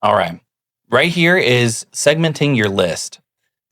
All right. Right here is segmenting your list.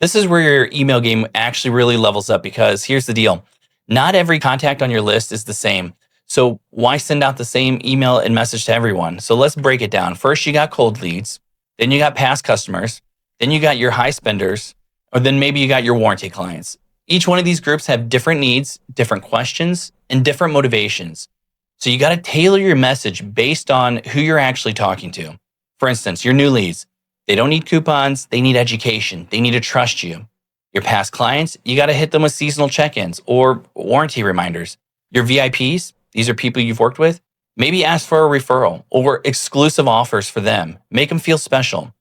This is where your email game actually really levels up because here's the deal. Not every contact on your list is the same. So why send out the same email and message to everyone? So let's break it down. First, you got cold leads, then you got past customers, then you got your high spenders, or then maybe you got your warranty clients. Each one of these groups have different needs, different questions, and different motivations. So you got to tailor your message based on who you're actually talking to. For instance, your new leads, they don't need coupons, they need education, they need to trust you. Your past clients, you got to hit them with seasonal check-ins or warranty reminders. Your VIPs, these are people you've worked with, maybe ask for a referral or exclusive offers for them. Make them feel special.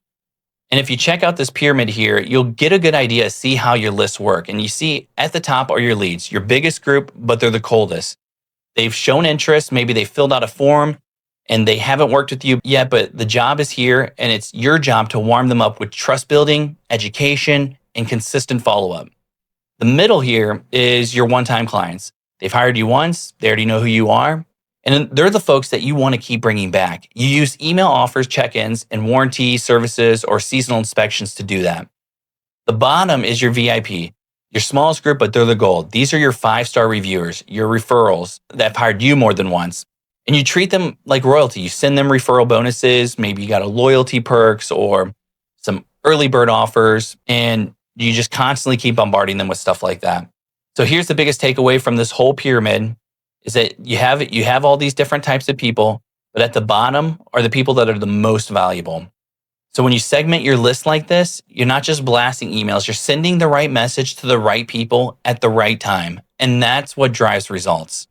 And if you check out this pyramid here, you'll get a good idea, see how your lists work. And you see at the top are your leads, your biggest group, but they're the coldest. They've shown interest, maybe they filled out a form and they haven't worked with you yet, but the job is here and it's your job to warm them up with trust building, education, and consistent follow-up. The middle here is your one-time clients. They've hired you once, they already know who you are, and they're the folks that you want to keep bringing back. You use email offers, check-ins, and warranty services or seasonal inspections to do that. The bottom is your VIP, your smallest group, but they're the gold. These are your 5-star reviewers, your referrals that have hired you more than once. And you treat them like royalty. You send them referral bonuses. Maybe you got a loyalty perks or some early bird offers, and you just constantly keep bombarding them with stuff like that. So here's the biggest takeaway from this whole pyramid is that you have all these different types of people, but at the bottom are the people that are the most valuable. So when you segment your list like this, you're not just blasting emails, you're sending the right message to the right people at the right time. And that's what drives results.